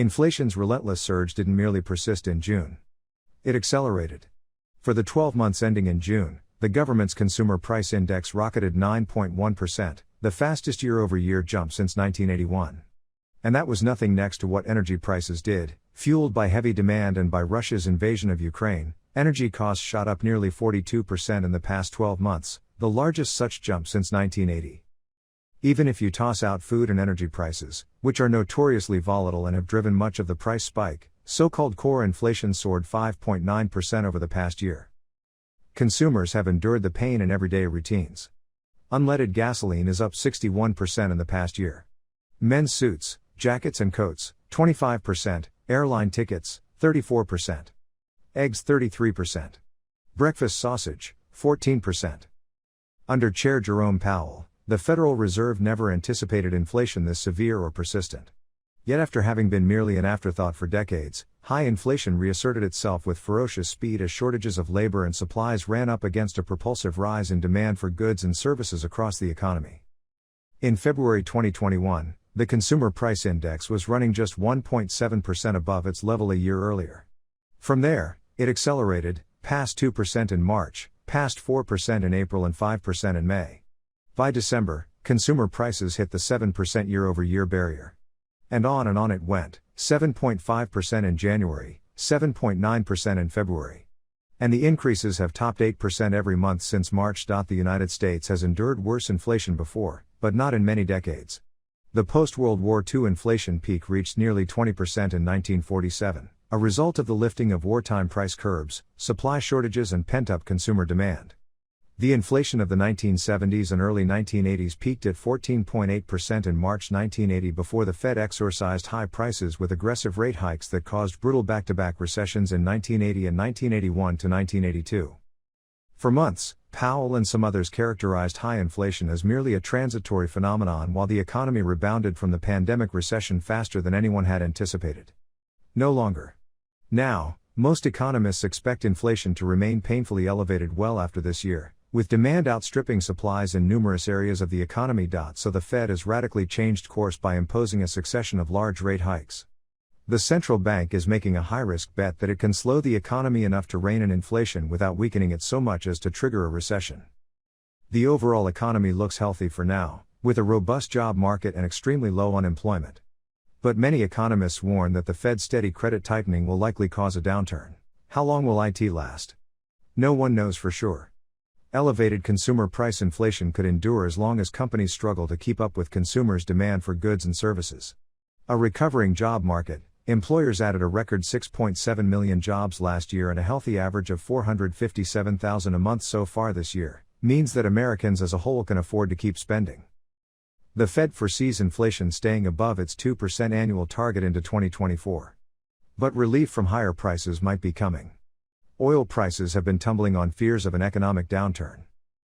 Inflation's relentless surge didn't merely persist in June. It accelerated. For the 12 months ending in June, the government's Consumer Price Index rocketed 9.1%, the fastest year-over-year jump since 1981. And that was nothing next to what energy prices did. Fueled by heavy demand and by Russia's invasion of Ukraine, energy costs shot up nearly 42% in the past 12 months, the largest such jump since 1980. Even if you toss out food and energy prices, which are notoriously volatile and have driven much of the price spike, so-called core inflation soared 5.9% over the past year. Consumers have endured the pain in everyday routines. Unleaded gasoline is up 61% in the past year. Men's suits, jackets and coats, 25%, airline tickets, 34%. Eggs 33%. Breakfast sausage, 14%. Under Chair Jerome Powell, the Federal Reserve never anticipated inflation this severe or persistent. Yet after having been merely an afterthought for decades, high inflation reasserted itself with ferocious speed as shortages of labor and supplies ran up against a propulsive rise in demand for goods and services across the economy. In February 2021, the Consumer Price Index was running just 1.7% above its level a year earlier. From there, it accelerated, past 2% in March, past 4% in April and 5% in May. By December, consumer prices hit the 7% year-over-year barrier. And on it went, 7.5% in January, 7.9% in February. And the increases have topped 8% every month since March. The United States has endured worse inflation before, but not in many decades. The post-World War II inflation peak reached nearly 20% in 1947, a result of the lifting of wartime price curbs, supply shortages and pent-up consumer demand. The inflation of the 1970s and early 1980s peaked at 14.8% in March 1980 before the Fed exorcised high prices with aggressive rate hikes that caused brutal back-to-back recessions in 1980 and 1981 to 1982. For months, Powell and some others characterized high inflation as merely a transitory phenomenon while the economy rebounded from the pandemic recession faster than anyone had anticipated. No longer. Now, most economists expect inflation to remain painfully elevated well after this year, with demand outstripping supplies in numerous areas of the economy. So the Fed has radically changed course by imposing a succession of large rate hikes. The central bank is making a high-risk bet that it can slow the economy enough to rein in inflation without weakening it so much as to trigger a recession. The overall economy looks healthy for now, with a robust job market and extremely low unemployment. But many economists warn that the Fed's steady credit tightening will likely cause a downturn. How long will it last? No one knows for sure. Elevated consumer price inflation could endure as long as companies struggle to keep up with consumers' demand for goods and services. A recovering job market, employers added a record 6.7 million jobs last year and a healthy average of 457,000 a month so far this year, means that Americans as a whole can afford to keep spending. The Fed foresees inflation staying above its 2% annual target into 2024. But relief from higher prices might be coming. Oil prices have been tumbling on fears of an economic downturn.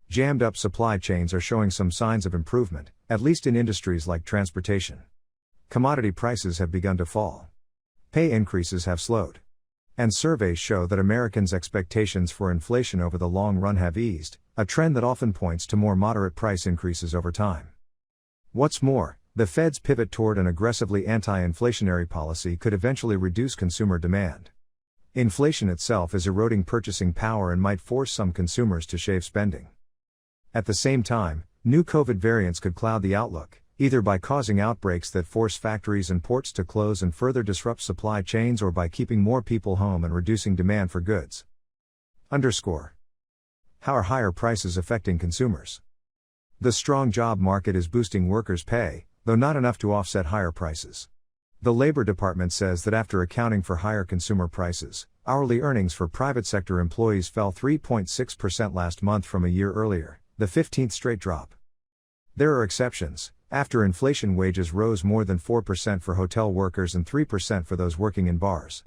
Jammed up supply chains are showing some signs of improvement, at least in industries like transportation. Commodity prices have begun to fall. Pay increases have slowed. And surveys show that Americans' expectations for inflation over the long run have eased, a trend that often points to more moderate price increases over time. What's more, the Fed's pivot toward an aggressively anti-inflationary policy could eventually reduce consumer demand. Inflation itself is eroding purchasing power and might force some consumers to shave spending. At the same time, new COVID variants could cloud the outlook, either by causing outbreaks that force factories and ports to close and further disrupt supply chains or by keeping more people home and reducing demand for goods. How are higher prices affecting consumers? The strong job market is boosting workers' pay, though not enough to offset higher prices. The Labor Department says that after accounting for higher consumer prices, hourly earnings for private sector employees fell 3.6% last month from a year earlier, the 15th straight drop. There are exceptions. After inflation, wages rose more than 4% for hotel workers and 3% for those working in bars.